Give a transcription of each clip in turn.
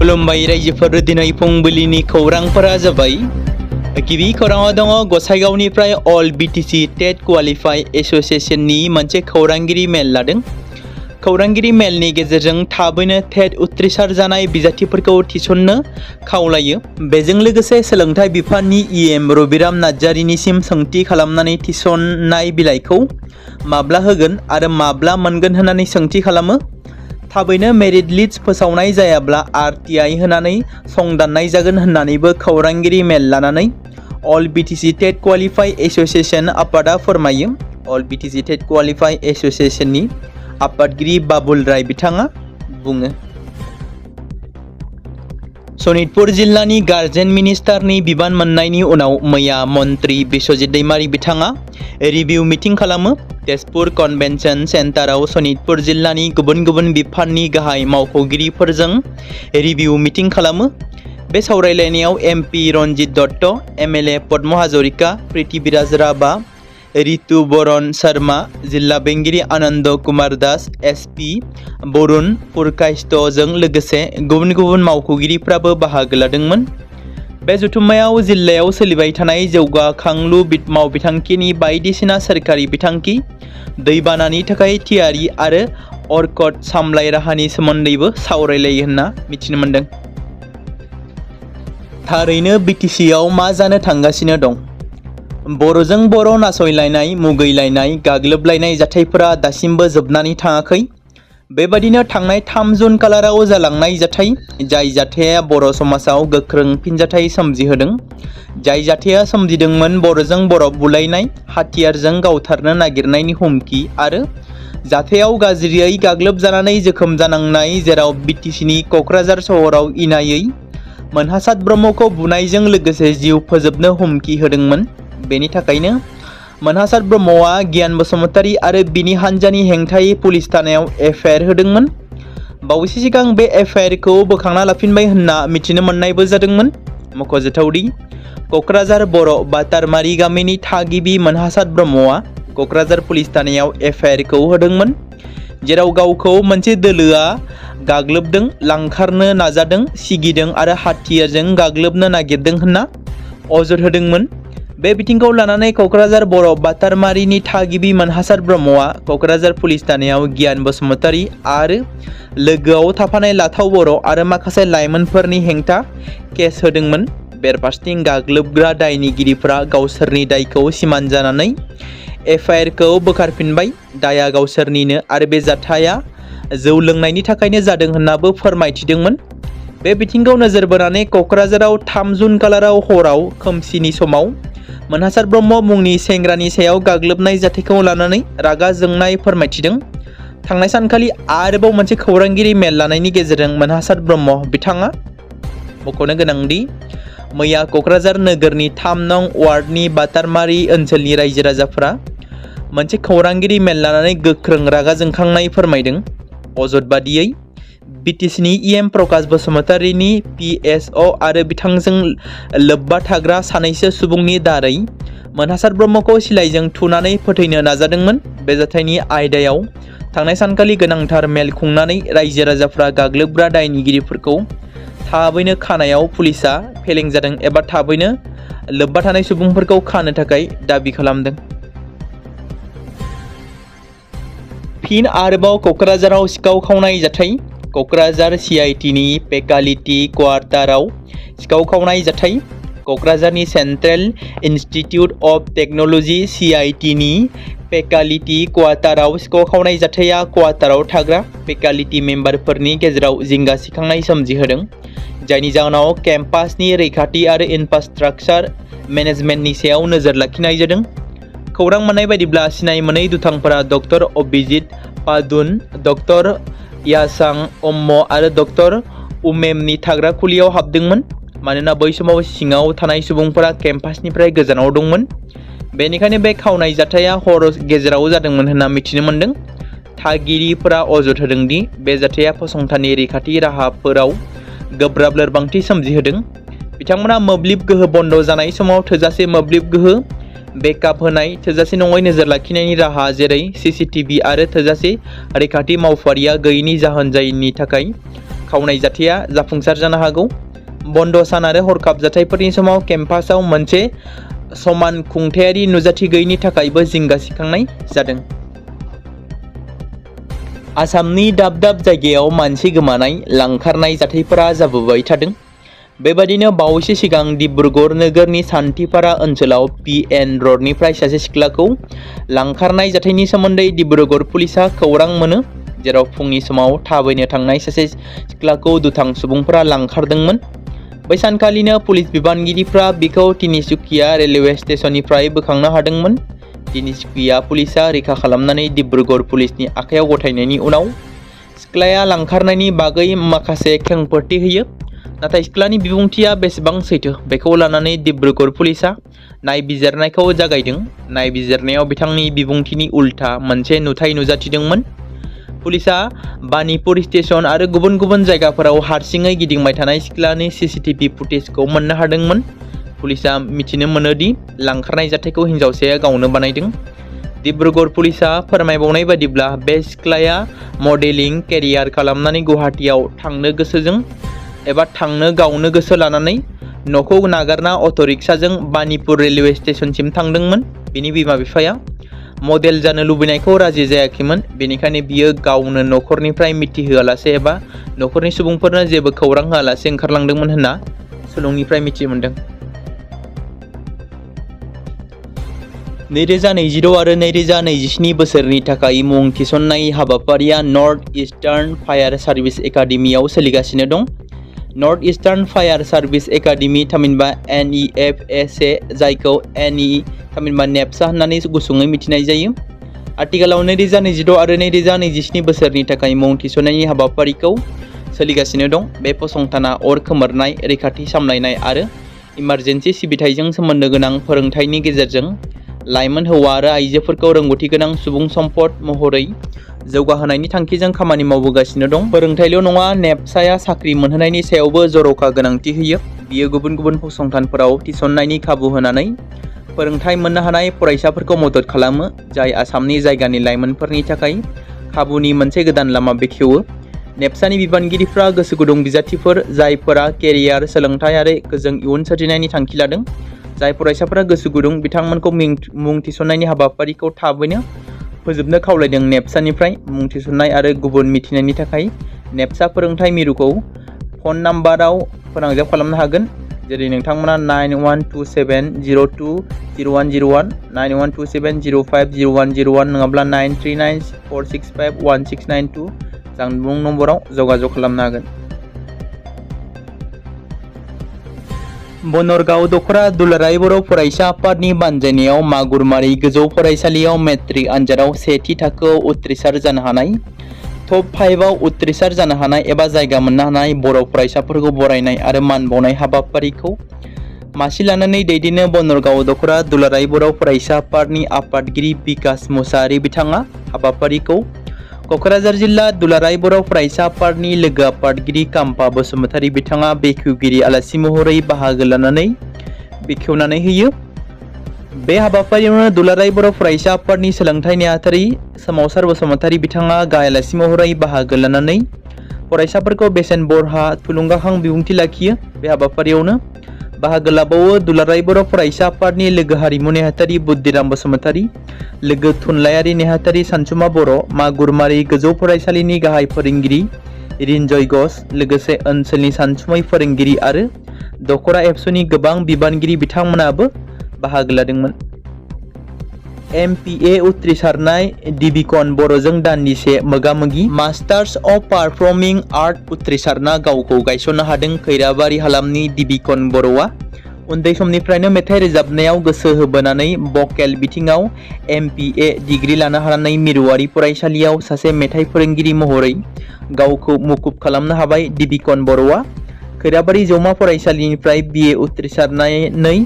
खुलुमबाय रायजोफोर दिनै फुंबिलिनि खौरांफोरा जाबाय गिबि खौराङाव दङ गसाइगावनिफ्राय अल बिटिसि टेट क्वालिफाइ एसोसिएशननि मोनसे खौरांगिरि मेल लादों। खौरांगिरि मेलनि गेजेरजों थाबैनो टेट उथ्रिसार जानाय बिजाथिफोरखौ थिसननो खावलायो। बेजों लोगोसे सोलोंथाइ बिफाननि इएम रबिराम नार्जारिनिसिम सोंथि खालामनानै थिसननाय बिलाइखौ माब्ला होगोन आरो माब्ला मोनगोन होननानै सोंथि खालामो। थाबैनो मेरिट लिस्ट फोसावनाय जायाब्ला आरटिआई होनानै संदाननाय जागोन होननानैबो खौरांगिरि मेल लानानै अल बिटिसि टेट क्वालिफाइ एसोसिएशन आफादा फोरमायो। अल बिटिसि टेट क्वालिफाइ एसोसिएशननि आफादगिरि बाबुल राय बिथाङा बुङो। सनितपुर जिल्लानि गार्जेन मिनिस्टारनि बिबान मोननायनि उनाव मैया मन्त्रि बिश्वजित दैमारी बिथाङा रिभिउ मिटिं खालामो। तेजपुर कन्वेन्शन सेन्टाराव सनितपुर जिल्लानि गुबुन गुबुन बिफाननि गाहाय मावख'गिरिफोरजों रिभिउ मिटिं खालामो। बे सावरायलायनायाव एमपि रन्जित दत्त, एमएलए पद्म हाजरिका, प्रिथिबिराज राभा, रितु बरन शर्मा, जिल्ला बेंगिरि आनन्द कुमार दास, एसपि बरुण पुरकायस्थजों लोगोसे गुबुन गुबुन मावख'गिरिफ्राबो बाहागो लादोंमोन। बे जथुम्मायाव जिल्लायाव सोलिबाय थानाय जौगाखांलु मावबिथांखिनि बायदिसिना सोरखारि बिथांखि, दैबानानि थाखाय थियारि आरो अर्कड सामलाय राहानि सोमोन्दैबो सावरायलायो होनना मिथिनो मोन्दों। थारैनो बिटिसिआव मा जानो थांगासिनो दं? बर'जों बर' नासयलायनाय, मुगैलायनाय, गाग्लोबलायनाय जाथायफोरा दासिमबो जोबनानै थाङाखै। बेबादिनो थांनाय 3 जुन खालाराव जालांनाय जाथाय, जाय जाथाया बर' समाजाव गोख्रों फिनजाथाय सोमजिहोदों। जाय जाथाया सोमजिदोंमोन बर'जों बर' बुलायनाय, हाथियारजों गावथारनो नागिरनायनि हुमखि आरो जाथायाव गाज्रियै गाग्लोबजानानै जोखोम जानांनाय, जेराव बिटिसिनि क'क्राझार सहराव इनायै मोनहासाद ब्रह्मखौ बुनायजों लोगोसे जिउ फोजोबनो हुमखि होदोंमोन। बेनि थाखायनो मोनहासाद ब्रह्मआ गियान बसुमतारी आरो बिनि हान्जानि हेंथायै पुलिस थानायाव एफआइआर होदोंमोन। बावैसो सिगां बे एफआइआरखौ बोखांना लाफिनबाय होनना मिथिनो मोननायबो जादोंमोन। मख'जाथावदि क'क्राझार बर' बातारमारि गामिनि थागिबि मोनहासाद ब्रह्मआ क'क्राझार पुलिस थानायाव एफआइआरखौ होदोंमोन, जेराव गावखौ मोनसे दोलोआ गाग्लोबदों, लांखारनो नाजादों, सिगिदों आरो हाथियारजों गाग्लोबनो नागिरदों होनना अजद होदोंमोन। बे बिथिंखौ लानानै क'क्राझार बर' बातारमारिनि थागिबि मोनहासाद ब्रह्मआ क'क्राझार पुलिस थानायाव गियान बसुमतारी आरो लोगोआव थाफानाय लाथाव बर' आरो माखासे लाइमोनफोरनि हेंथा केस होदोंमोन। बेरफारसेथिं गाग्लोबग्रा दायनिगिरिफोरा गावसोरनि दायखौ सिमान जानानै एफआइआरखौ बोखारफिनबाय। दाया गावसोरनिनो आरो बे जाथाया जौ लोंनायनि थाखायनो जादों होननाबो फोरमायथिदोंमोन। बे बिथिंखौ नोजोर बोनानै क'क्राझाराव 3 जुन खालाराव हराव खोमसिनि समाव मोनहासाद ब्रह्म मुंनि सेंग्रानि सायाव गाग्लोबनाय जाथायखौ लानानै रागा जोंनाय फोरमायथिदों। थांनाय सानखालि आरोबाव मोनसे खौरांगिरि मेल लानायनि गेजेरजों मोनहासाद ब्रह्म बिथाङा मख'नो गोनांदि मैया क'क्राझार नोगोरनि 3 नं वार्डनि बातारमारि ओनसोलनि रायजो राजाफोरा मोनसे खौरांगिरि मेल लानानै गोख्रों रागा जोंखांनाय फोरमायदों। अजद बादियै बिटिसिनि इएम प्रकाश बसुमतारीनि पिएसअ आरो बिथांजों लोब्बा थाग्रा सानैसो सुबुंनि दारै मोनहासाद ब्रह्मखौ सिलाइजों थुनानै फोथैनो नाजादोंमोन। बे जाथायनि आयदायाव थांनाय सानखालि गोनांथार मेल खुंनानै रायजो राजाफ्रा गाग्लोबग्रा दायनिगिरिफोरखौ थाबैनो खानायाव पुलिसा फेलें जादों एबा थाबैनो लोब्बा थानाय सुबुंफोरखौ खानो थाखाय दाबि खालामदों। फिन आरोबाव क'क्राझाराव सिखाव खावनाय जाथाय। क'क्राझार सिआइटिनि फेकालिटि क्वार्टाराव सिखाव खावनाय जाथाय। क'क्राझारनि सेन्ट्रेल इन्स्टिटिउट अफ टेक्न'लजि सिआइटिनि फेकालिटि क्वार्टाराव सिखाव खावनाय जाथाया क्वार्टाराव थाग्रा फेकालिटि मेम्बारफोरनि गेजेराव जिंगा सिखांनाय सोमजिहोदों, जायनि जाहोनाव केम्पासनि रैखाथि आरो इनफ्रास्ट्राक्चार मेनेजमेन्टनि सायाव नोजोर लाखिनाय जादों। खौरां मोननाय बायदिब्ला सिनाय मोनै दुथांफोरा डक्टर अभिजित पादुन, डक्टर यासां अम्म आरो डक्टर उमेमनि थाग्रा खुलियाव हाबदोंमोन। मानोना बै समाव सिङाव थानाय सुबुंफोरा केम्पासनिफ्राय गोजानाव दंमोन। बेनिखायनो बे खावनाय जाथाया हर गेजेराव जादोंमोन होनना मिथिनो मोन्दों। थागिरिफोरा अजद होदों दि बे जाथाया फसंथाननि रैखाथि राहाफोराव गोब्राब लोरबांथि सोमजिहोदों। बिथांमोना मोब्लिब गोहो बन्द जानाय समाव थोजासे मोब्लिब गोहो बेकआप होनाय, थोजासे नङै नोजोर लाखिनायनि राहा जेरै सीसीटीवी आरो थोजासे रैखाथि मावफारिया गैयैनि जाहोन जायनि थाखाय खावनाय जाथाया जाफुंसार जानो हागौ। बन्द सान आरो हरखाब जाथायफोरनि समाव केम्पासाव मोनसे समान खुंथायारि नुजाथि गैयैनि थाखायबो जिंगा सिखांनाय जादों। आसामनि दाब दाब जायगायाव मानसि गोमानाय लांखारनाय जाथायफोरा जाबोबाय थादों। बेबादिनो बावैसो सिगां डिब्रुगड़ नोगोरनि सान्थिपारा ओनसोलाव PN रडनिफ्राय सासे सिख्लाखौ लांखारनाय जाथायनि सोमोन्दै डिब्रुगड़ पुलिसा खौरां मोनो, जेराव फुंनि समाव थाबायनो थांनाय सासे सिख्लाखौ दुथां सुबुंफोरा लांखारदोंमोन। बै सानखालिनो पुलिस बिबानगिरिफ्रा बिखौ तिनिसुकिया रेलवे स्टेशननिफ्राय बोखांनो हादोंमोन। तिनिसुकिया पुलिसा रैखा खालामनानै डिब्रुगड़ पुलिसनि आखायाव गथायनायनि उनाव सिख्लाया लांखारनायनि बागै माखासे खेंफोरथि होयो। नाथाय सिख्लानि बिबुंथिया बेसेबां सैथो बेखौ लानानै डिब्रुगड़ पुलिसा नायबिजिरनायखौ जागायदों। नायबिजिरनायाव बिथांनि बिबुंथिनि उल्था मोनसे नुथाय नुजाथिदोंमोन। पुलिसा बानिपुर स्टेशन आरो गुबुन गुबुन जायगाफोराव हारसिङै गिदिंबाय थानाय सिख्लानि CCTV फुटेजखौ मोननो हादोंमोन। पुलिसा मिथिनो मोनोदि लांखारनाय जाथायखौ हिन्जावसाया गावनो बानायदों। डिब्रुगड़ पुलिसा फोरमायबावनाय बादिब्ला बे सिख्लाया मडेलिं केरियार खालामनानै गुवाहाटीआव थांनो गोसोजों एबा थांनो गावनो गोसो लानानै न'खौ नागारना अट'रिक्साजों बानिपुर रेलवे स्टेशनसिम थांदोंमोन। बिनि बिमा बिफाया मडेल जानो लुबैनायखौ राजि जायाखैमोन, बेनिखायनो बियो गावनो न'खरनिफ्राय मिथिहोआलासे एबा न'खरनि सुबुंफोरनो जेबो खौरां होआलासे ओंखारलांदोंमोन होनना सुलुंनिफ्राय मिथि मोनदों। 2026 आरो 2027 बोसोरनि थाखाय मुं थिसननाय हाबाफारिया नर्थ इस्टार्न फायार सार्भिस एकाडेमियाव सोलिगासिनो दं। North eastern fire service academy थामहिनबा NEFSA, जायखौ NE थामहिनबा नेप्सा होननानै गुसुङै मिथिनाय जायो, आथिखालाव 2026 आरो 2027 बोसोरनि थाखाय मुं थिसननायनि हाबाफारिखौ सोलिगासिनो दं। बे फसंथाना अर खोमोरनाय, रैखाथि सामलायनाय आरो इमारजेन्सि सिबिथायजों सोमोन्दो गोनां फोरोंथायनि गेजेरजों लाइमोन हौवा आरो आइजोफोरखौ रोंगौथि गोनां सुबुं सम्पद महरै जौगाहोनायनि थांखिजों खामानि मावबोगासिनो दं। फोरोंथायल' नङा, नेप्साया साख्रि मोनहोनायनि सायावबो जर'खा गोनांथि होयो। बियो गुबुन गुबुन फसंथानफोराव थिसननायनि खाबु होनानै फोरोंथाय मोननो हानाय फरायसाफोरखौ मदद खालामो, जाय आसामनि जायगानि लाइमोनफोरनि थाखाय खाबुनि मोनसे गोदान लामा बेखेवो। नेप्सानि बिबानगिरिफ्रा गोसो गुदुं बिजाथिफोर जायफोरा केरियार, सोलोंथाय आरो गोजों इयुन सोरजिनायनि थांखि लादों। जाय फरायसाफोरा गोसो गुदुं बिथांमोनखौ मुं थिसननायनि हाबाफारिखौ थाबैनो फोजोबनो खावलायदों। नेप्सानिफ्राय मुं थिसननाय आरो गुबुन मिथिनायनि थाखाय नेप्सा फोरोंथाय मिरुखौ फन नाम्बाराव फोनांजाब खालामनो हागोन, जेरै नोंथांमोना 9127020101, 9127050101 नङाब्ला 9394651692 जानबुं नम्बराव जगाजग खालामनो हागोन। बनरगाव दख'रा दुलाराय बर' फरायसा आफादनि बानजायनायाव मागुरमारि गोजौ फरायसालियाव मेट्रिक आनजादाव सेथि थाखोआव उथ्रिसार जानो हानाय, टप 5आव उथ्रिसार जानो हानाय एबा जायगा मोननो हानाय बर' फरायसाफोरखौ बरायनाय आरो मान बावनाय हाबाफारिखौ मासि लानानै दैदेनो बनरगाव दख'रा दुलाराय बर' फरायसा आफादनि आफादगिरि बिकास मुसाहारि बिथाङा। हाबाफारिखौ क'क्राझार जिल्ला दुलाराय बर' फरायसा आफादनि लोगो आफादगिरि काम्पा बसुमतारी बिथाङा बेखेवगिरि आलासि महरै बाहागो लानानै बेखेवनानै होयो। बे हाबाफारियावनो दुलाराय बर' फरायसा आफादनि सोलोंथाइ नेहाथारि सोमावसार बसुमतारी बिथाङा गाहाय आलासि महरै बाहागो लानानै फरायसाफोरखौ बेसेन बरहा थुलुंगाखां बिबुंथि लाखियो। बे हाबाफारियावनो बाहागो लाबावो दुलाराय बर' फरायसा आफादनि लोगो हारिमु नेहाथारि बुद्धिराम बसुमतारी, लोगो थुनलाइयारि नेहाथारि सानसुमा बर', मागुरमारि गोजौ फरायसालिनि गाहाय फोरोंगिरि रिन्जय घोष, लोगोसे ओनसोलनि सानसुमै फोरोंगिरि आरो दख'रा एबसुनि गोबां बिबानगिरि बिथांमोनाबो बाहागो लादोंमोन। MPA उथ्रिसारनाय डिबिकन बर'जों दान्दिसे मोगा-मोगि। मास्टार्स अफ पारफर्मिं आर्ट उथ्रिसारना गावखौ गायसननो हादों खैराबारि हालामनि डिबिकन बर'आ। उन्दै समनिफ्रायनो मेथाइ रोजाबनायाव गोसो होबोनानै भकेल बिथिङाव MPA डिग्री लानो हानानै मिरुआरि फरायसालियाव सासे मेथाइ फोरोंगिरि महरै गावखौ मुखुब खालामनो हाबाय डिबिकन बर'आ। खैराबारि जौमा फरायसालिनिफ्राय BA उथ्रिसारनानै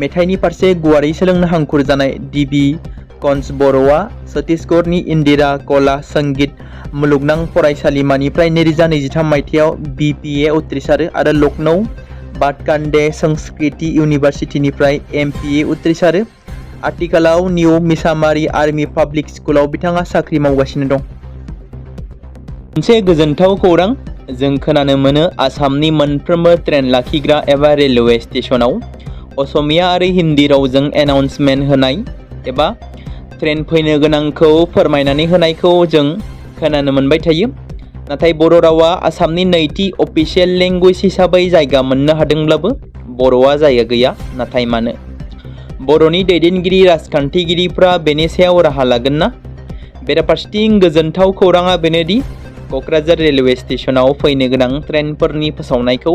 मेथाइनि फारसे गुवारै सोलोंनो हांखुर जानाय डिबिकन बर'आ छत्तीसगढ़नि इन्दिरा कला संगीत मुलुगनां फरायसालिमानिफ्राय 2023 मायथाइयाव BPA उथ्रिसारो आरो लखनऊ बाटकान्डे संस्कृति इउनिभारसिटिनिफ्राय MPA उथ्रिसारो। आथिखालाव निउ मिसामारि आर्मी पाब्लिक स्कुलाव बिथाङा साख्रि मावगासिनो दं। मोनसे गोजोनथाव खौरां, जों खोनानो मोनो आसामनि मोनफ्रोमबो ट्रेन लाखिग्रा एबा रेलवे स्टेशनाव असमिया आरो हिन्दी रावजों एनाउन्समेन्ट होनाय एबा ट्रेन फैनो गोनांखौ फोरमायनानै होनायखौ जों खोनानो मोनबाय थायो। नाथाय बर' रावा आसामनि नैथि अफिसियेल लेंगुवेज हिसाबै जायगा मोननो हादोंब्लाबो बर'आ जायगा गैया। नाथाय मानो? बर'नि दैदेनगिरि राजखान्थिगिरिफ्रा बेनि सायाव राहा लागोन ना? बेराफारसेथिं गोजोनथाव खौराङा बेनोदि क'क्राझार रेलवे स्टेशनाव फैनो गोनां ट्रेनफोरनि फोसावनायखौ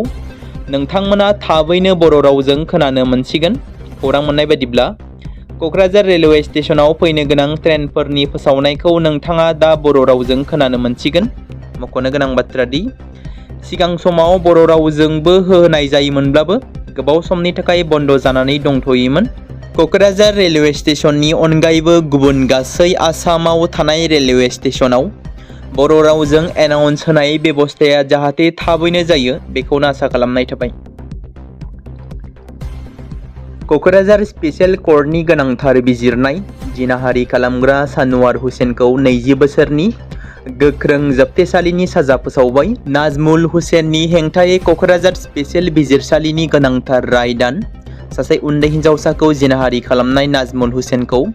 नोंथांमोना थाबैनो बर' रावजों खोनानो मोनसिगोन। खौरां मोननाय बायदिब्ला क'क्राझार रेलवे स्टेशनाव फैनो गोनां ट्रेनफोरनि फोसावनायखौ नोंथाङा दा बर' रावजों खोनानो मोनसिगोन। मख'नो गोनां बाथ्रा दि सिगां समाव बर' रावजोंबो होनाय जायोमोनब्लाबो गोबाव समनि थाखाय बन्द जानानै दंथ'योमोन। क'क्राझार रेलवे स्टेशननि अनगायैबो गुबुन गासै आसामाव थानाय रेलवे स्टेशनाव बर' रावजों एनाउन्स होनाय बेबस्थाया जाहाथे थाबैनो जायो बेखौनो आसा खालामनाय थाबाय। क'क्राझार स्पेसियेल कर्टनि गोनांथार बिजिरनाय जिनाहारि खालामग्रा सानवार हुसेनखौ 20 बोसोरनि गोख्रों जोबथेसालिनि साजा फोसावबाय। नाजमुल हुसेननि हेंथायै क'क्राझार स्पेसियेल बिजिरसालिनि गोनांथार राय दान। सासे उन्दै हिनजावसाखौ जिनाहारि खालामनाय नाजमुल हुसेनखौ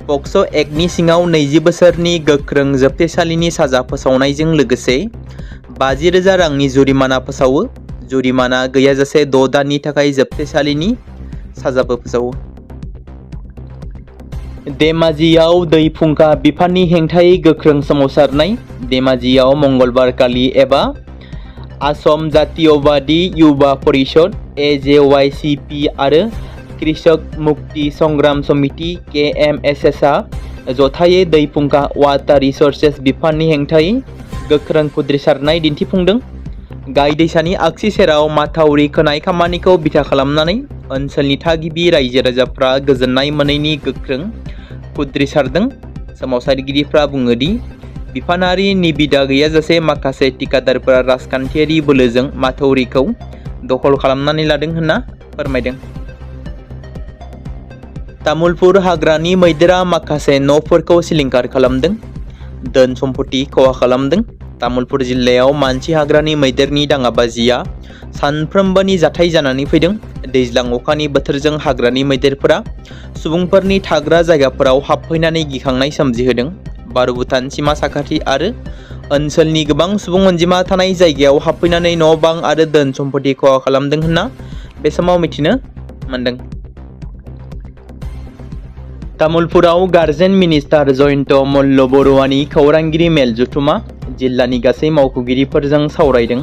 पक्स' एक्टनि सिङाव 20 बोसोरनि गोख्रों जोबथेसालिनि साजा फोसावनायजों लोगोसे 50,000 रांनि जुरिमाना फोसावो। जुरिमाना गैयाजासे 6 दाननि थाखाय जोबथेसालिनि साजाबो फोसावो। धेमाजियाव दै फुंखा बिफाननि हेंथायै गोख्रों सोमावसारनाय। धेमाजियाव मंगलबारखालि एबा आसाम जातीयबादी युवा परिषद AJYCP आरो कृषक मुक्ति संग्राम समिति KMSSआ जथायै दै फुंखा वाटार रिसोर्सेस बिफाननि हेंथायै गोख्रों खुद्रिसारनाय दिन्थिफुंदों। गाय दैसानि आगसि सेराव माथावरि खोनाय खामानिखौ बिथा खालामनानै ओनसोलनि थागिबि रायजो राजाफ्रा गोजोननाय मोनैनि गोख्रों खुद्रिसारदों। सोमावसारगिरिफ्रा बुङो दि बिफानारि निबिदा गैयाजासे माखासे थिकादारफोरा राजखान्थियारि बोलोजों माथावरिखौ दखल खालामनानै लादों होनना फोरमायदों। तामुलपुर हाग्रानि मैदेरा माखासे न'फोरखौ सिलिंखार खालामदों, धोन सम्पति खहा खालामदों। तामुलपुर जिल्लायाव मानसि हाग्रानि मैदेरनि दाङाबाजिया सानफ्रोमबोनि जाथाय जानानै फैदों। दैज्लां अखानि बोथोरजों हाग्रानि मैदेरफोरा सुबुंफोरनि थाग्रा जायगाफोराव हाबफैनानै गिखांनाय सोमजिहोदों। भारत-भुटान सिमा साखाथि आरो ओनसोलनि गोबां सुबुं अनजिमा थानाय जायगायाव हाबफैनानै न' बां आरो धोन सम्पति खहा खालामदों होनना बे समाव मिथिनो मोनदों। तामुलपुराव गार्जेन मिनिस्टार जयन्त मल्ल बरुवानि खौरांगिरि मेल जथुमा जिल्लानि गासै मावख'गिरिफोरजों सावरायदों।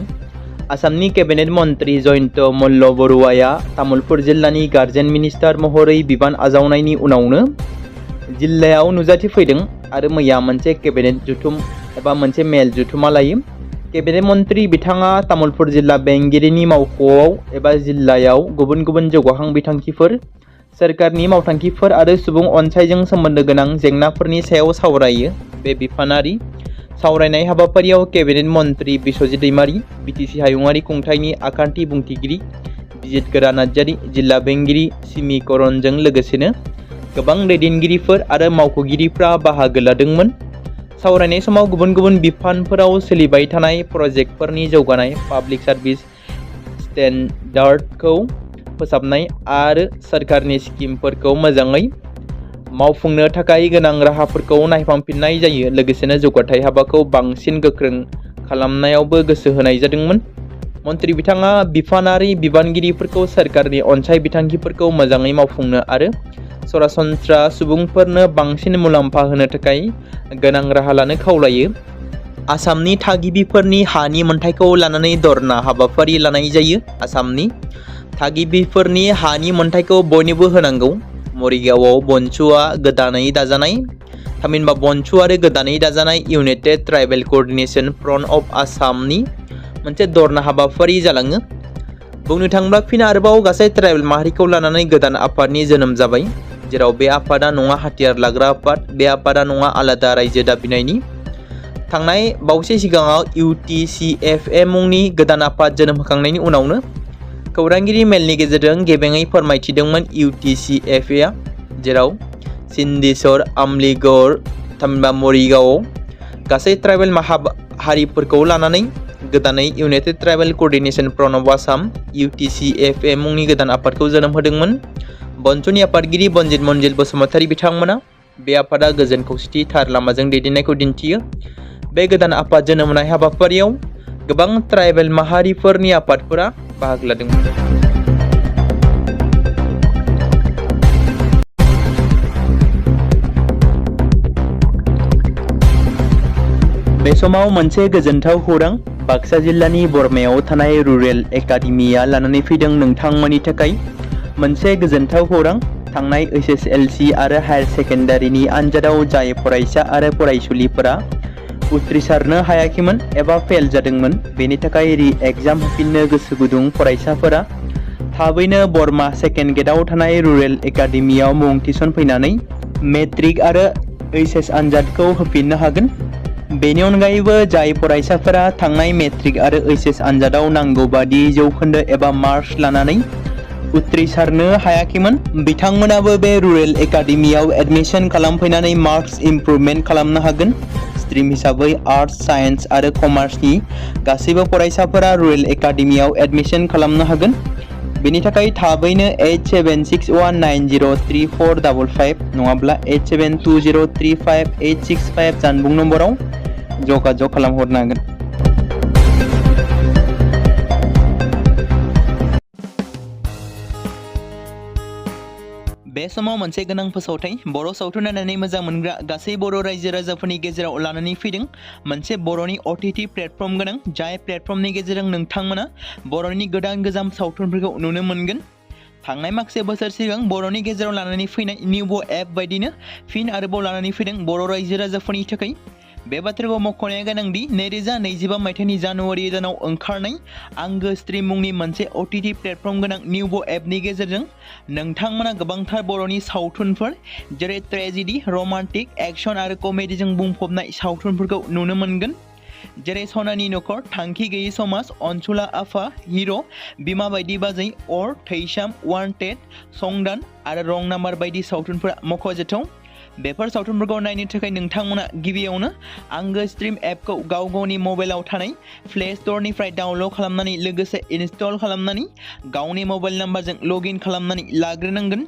आसामनि केबिनेट मन्त्रि जयन्त मल्ल बरुवाया तामुलपुर जिल्लानि गार्जेन मिनिस्टार महरै बिबान आजावनायनि उनावनो जिल्लायाव नुजाथिफैदों आरो मैया मोनसे केबिनेट जथुम एबा मोनसे मेल जथुमा लायो। केबिनेट मन्त्रि बिथाङा तामुलपुर जिल्ला बेंगिरिनि मावख'आव एबा जिल्लायाव गुबुन गुबुन जौगाखां बिथांखिफोर, सोरखारनि मावथांखिफोर आरो सुबुं अनसायजों सोमोन्दो गोनां जेंनाफोरनि सायाव सावरायो। बे बिफानारि सावरायनाय हाबाफारियाव केबिनेट मन्त्रि बिस्वजित दैमारी, बिटिसि हायुङारि खुंथायनि आखान्थि बुंथिगिरि बिजित गोरा नार्जारी, जिल्ला बेंगिरि सिमि करनजों लोगोसेनो गोबां दैदेनगिरिफोर आरो मावख'गिरिफ्रा बाहागो लादोंमोन। सावरायनाय समाव गुबुन गुबुन बिफानफोराव सोलिबाय थानाय प्रजेक्टफोरनि जौगानाय, पाब्लिक सार्भिस स्टेन्डार्डखौ फोसाबनाय आरो सोरखारनि स्किमफोरखौ मोजाङै मावफुंनो थाखाय गोनां राहाफोरखौ नायफामफिननाय जायो। लोगोसेनो जौगाथाय हाबाखौ बांसिन गोख्रों खालामनायावबो गोसो होनाय जादोंमोन। मन्त्रि बिथाङा बिफानारि बिबानगिरिफोरखौ सोरखारनि अनसाय बिथांखिफोरखौ मोजाङै मावफुंनो आरो सरासनस्रा सुबुंफोरनो बांसिन मुलाम्फा होनो थाखाय गोनां राहा लानो खावलायो। आसामनि थागिबिफोरनि हानि मोनथायखौ लानानै धरना हाबाफारि लानाय जायो। आसामनि थागिबिफोरनि हानि मोनथायखौ बयनोबो होनांगौ। मरिगावआव बनसुआ गोदानै दाजानाय। थामहिनबा बनसु आरो गोदानै दाजानाय इउनाइटेड ट्राइबेल क'अर्डिनेशन फ्रन्ट अफ आसामनि मोनसे धरना हाबाफारि जालाङो। बुंनो थाङोब्ला फिन आरोबाव गासै ट्राइबेल माहारिखौ लानानै गोदान आफादनि जोनोम जाबाय, जेराव बे आफादा नङा हाथियार लाग्रा आफाद, बे आफादा नङा आलादा रायजो दाबिनायनि। थांनाय बावैसो सिगाङाव UTCFA मुंनि गोदान आफाद जोनोम होखांनायनि उनावनो खौरांगिरि मेलनि गेजेरजों गेबेङै फोरमायथिदोंमोन UTCFA, जेराव सिन्देश्वर, आमलिगड़, थामहिनबा मरिगावआव गासै ट्राइबेल हारिफोरखौ लानानै गोदानै United tribal coordination front of Assam UTCFA मुंनि गोदान आफादखौ जोनोम होदोंमोन। बन्स'नि आफादगिरि बनजित मनजिल बसुमतारी बिथांमोना बे आफादा गोजोन खौसेथि थार लामाजों दैदेननायखौ दिन्थियो। बे गोदान आफाद जोनोम होनाय हाबाफारियाव गोबां ट्राइबेल माहारिफोरनि आफादफोरा बाहागो लादोंमोन। बे समाव मोनसे गोजोनथाव खौरां बाक्सा जिल्लानि बरमायाव थानाय रुरेल एकाडेमिया लानानै फैदों नोंथांमोननि थाखाय मोनसे गोजोनथाव खौरां। थांनाय SSLC आरो हायार सेकेन्डारिनि आनजादाव जाय फरायसा आरो फरायसुलिफोरा उथ्रिसारनो हायाखैमोन एबा फेल जादोंमोन, बेनि थाखाय रि-एग्जाम होफिननो गोसो गुदुं फरायसाफोरा थाबैनो बरमा सेकेन्ड गेटआव थानाय रुरेल एकाडेमियाव मुं थिसनफैनानै मेट्रिक आरो HS आनजादखौ होफिननो हागोन। बेनि अनगायैबो जाय फरायसाफोरा थांनाय मेट्रिक आरो HS आनजादाव नांगौ बादि जौखोन्दो एबा मार्क्स लानानै उथ्रिसारनो हायाखैमोन, बिथांमोनाबो बे रुरेल एकाडेमियाव एडमिशन खालामफैनानै मार्क्स इमप्रुभमेन्ट खालामनो हागोन। स्ट्रिम हिसाबै आर्ट्स, साइन्स आरो कमार्सनि गासैबो फरायसाफोरा रुरेल एकाडेमियाव एडमिशन खालामनो हागोन। बेनि थाखाय थाबैनो 8761903455 नङाब्ला 8720358865 जानबुं नम्बराव जगाजग खालामहरनो हागोन। बे समाव मोनसे गोनां फोसावथाय बर' सावथुन नायनानै मोजां मोनग्रा गासै बर' रायजो राजाफोरनि गेजेराव लानानै फैदों मोनसे बर'नि OTT प्लेटफर्म गोनां, जाय प्लेटफर्मनि गेजेरजों नोंथांमोना बर'नि गोदान गोजाम सावथुनफोरखौ नुनो मोनगोन। थांनाय माखासे बोसोर सिगां बर'नि गेजेराव लानानै फैनाय निउबो एप बायदिनो फिन आरोबाव लानानै फैदों बर' रायजो राजाफोरनि थाखाय। बे बाथ्राखौ मख'नाया गोनांदि 2025 मायथाइनि जानुवारि दानाव ओंखारनाय आंगो स्ट्रिम मुंनि मोनसे OTT प्लेटफर्म गोनां निउबो एपनि गेजेरजों नोंथांमोना गोबांथार बर'नि सावथुनफोर जेरै ट्रेजेडि, रमान्टिक, एक्शन आरो कमेडिजों बुंफबनाय सावथुनफोरखौ नुनो मोनगोन। जेरै सनानि नखर, थांखि गैयै समाज, अनसुला आफा, हिर', बिमा बायदि बाजै, अर, थैसाम, वान्टेड, संदान आरो रं नाम्बार बायदि सावथुनफोरा मख'जाथाव। बेफोर सावथुनफोरखौ नायनो थाखाय नोंथांमोना गिबियावनो आंगो स्ट्रिम एपखौ गावनि मबाइलाव थानाय प्ले स्ट'रनिफ्राय डाउनल'ड खालामनानै लोगोसे इनस्टल खालामनानै गावनि मबाइल नाम्बारजों लगइन खालामनानै लाग्रोनांगोन।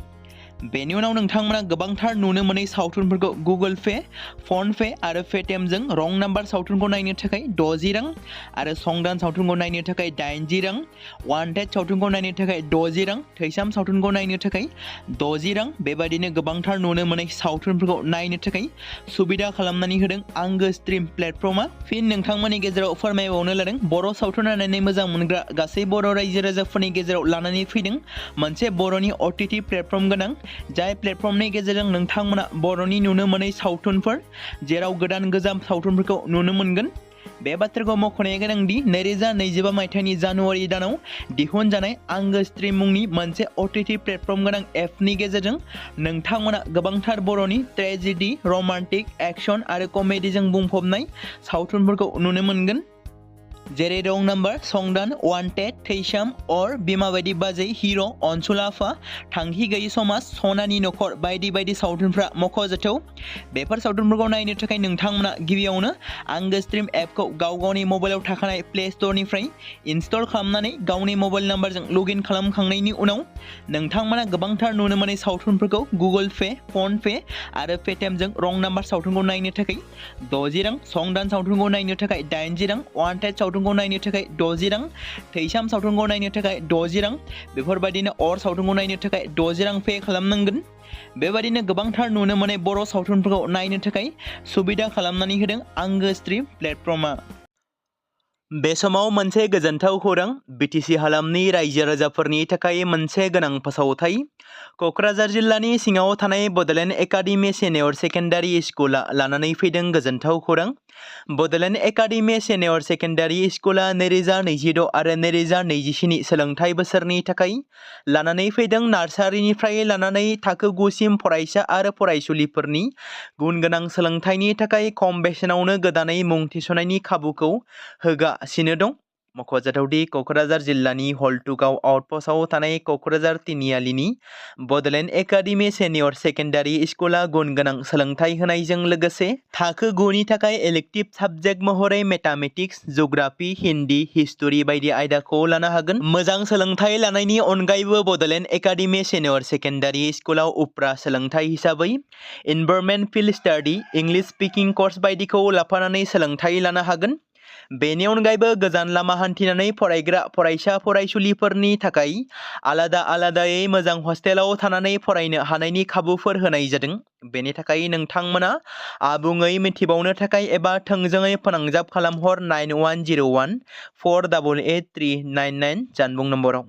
बेनि उनाव नोंथांमोना गोबांथार नुनो मोनै सावथुनफोरखौ गुगोल पे, फन पे आरो पेटिएमजों रं नाम्बार सावथुनखौ नायनो थाखाय 60 रां आरो संदान सावथुनखौ नायनो थाखाय 80 रां, वान्टेड सावथुनखौ नायनो थाखाय 60 रां, थैसाम सावथुनखौ नायनो थाखाय 60 रां, बेबायदिनो गोबांथार नुनो मोनै सावथुनफोरखौ नायनो थाखाय सुबिदा खालामनानै होदों आंगो स्ट्रिम प्लेटफर्मा। फिन नोंथांमोननि गेजेराव फोरमायबावनो लादों बर' सावथुन नायनानै मोजां मोनग्रा गासै बर' रायजो राजाफोरनि गेजेराव लानानै फैदों मोनसे बर'नि OTT प्लेटफर्म गोनां, जाय प्लेटफर्मनि गेजेरजों नोंथांमोना बर'नि नुनो मोनै सावथुनफोर जेराव गोदान गोजाम सावथुनफोरखौ नुनो मोनगोन। बे बाथ्राखौ मख'नाया गोनांदि 2025 मायथाइनि जानुवारि दानाव दिहुनजानाय आंगो स्ट्रिम मुंनि मोनसे OTT प्लेटफर्म गोनां एपनि गेजेरजों नोंथांमोना गोबांथार बर'नि ट्रेजेडि, रमान्टिक, एक्शन आरो कमेडिजों बुंफबनाय सावथुनफोरखौ नुनो मोनगोन। जेरै रं नाम्बार, संदान, वान्टेड, थैसाम, अर, बिमा बायदि बाजै, हिर', अनसुला आफा, थांखि गैयै समाज, सनानि नखर बायदि बायदि सावथुनफ्रा मख'जाथाव। बेफोर सावथुनफोरखौ नायनो थाखाय नोंथांमोना गिबियावनो आंगो स्ट्रिम एपखौ गावनि मबाइलाव थाखानाय प्ले स्ट'रनिफ्राय इनस्टल खालामनानै गावनि मबाइल नाम्बारजों लगइन खालामखांनायनि उनाव नोंथांमोना गोबांथार नुनो मोनै सावथुनफोरखौ गुगोल पे, फन पे आरो पेटिएमजों रं नाम्बार सावथुनखौ नायनो थाखाय 60 रां, संदान सावथुनखौ नायनो थाखाय 80 रां, वान्टेड सावथुनखौ नायनो थाखाय 60 रां, थैसाम सावथुनखौ नायनो थाखाय 60 रां, बेफोरबायदिनो अर सावथुनखौ नायनो थाखाय 60 रां पे खालामनांगोन। बेबायदिनो गोबांथार नुनो मोनै बर' सावथुनफोरखौ नायनो थाखाय सुबिदा खालामनानै होदों आंगो स्ट्रिम प्लेटफर्मा। बे समाव मोनसे गोजोनथाव खौरां BTC हालामनि रायजो राजाफोरनि थाखाय मोनसे गोनां फोसावथाय। क'क्राझार जिल्लानि सिङाव थानाय बड'लेण्ड एकाडेमि सिनियर सेकेन्डारि स्कुला लानानै फैदों गोजोनथाव खौरां। बड'लेण्ड एकाडेमि सिनियर सेकेन्डारि स्कुला 2026 आरो 2027 सोलोंथाइ बोसोरनि थाखाय लानानै फैदों नार्सारिनिफ्राय लानानै थाखो 9 सिम फरायसा आरो फरायसुलिफोरनि गुन गोनां सोलोंथाइनि थाखाय खम बेसेनावनो गोदानै मुं थिसननायनि खाबुखौ होगासिनो दं। मख'जाथावदि क'क्राझार जिल्लानि हल्टुगाव आउटपस्टआव थानाय क'क्राझार तिनिआलिनि बड'लेण्ड एकाडेमि सेनियर सेकेन्डारि स्कुला गुन गोनां सोलोंथाइ होनायजों लोगोसे थाखो 9 नि थाखाय इलेक्टिभ साबजेक्ट महरै मेथामेटिक्स, जिअ'ग्राफि, हिन्दी, हिस्टरि बायदि आयदाखौ लानो हागोन। मोजां सोलोंथाइ लानायनि अनगायैबो बड'लेण्ड एकाडेमि सेनियर सेकेन्डारि स्कुलाव उफ्रा सोलोंथाइ हिसाबै environment field study, English speaking course बायदिखौ लाफानानै सोलोंथाइ लानो हागोन। बेनि अनगायैबो गोजान लामा हान्थिनानै फरायग्रा फरायसा फरायसुलिफोरनि थाखाय आलादायै मोजां हस्टेलाव थानानै फरायनो हानायनि खाबुफोर होनाय जादों। बेनि थाखाय नोंथांमोना आबुङै मिथिबावनो थाखाय एबा थोंजोङै फोनांजाब खालामहर 9101 488 399 जानबुं नम्बराव।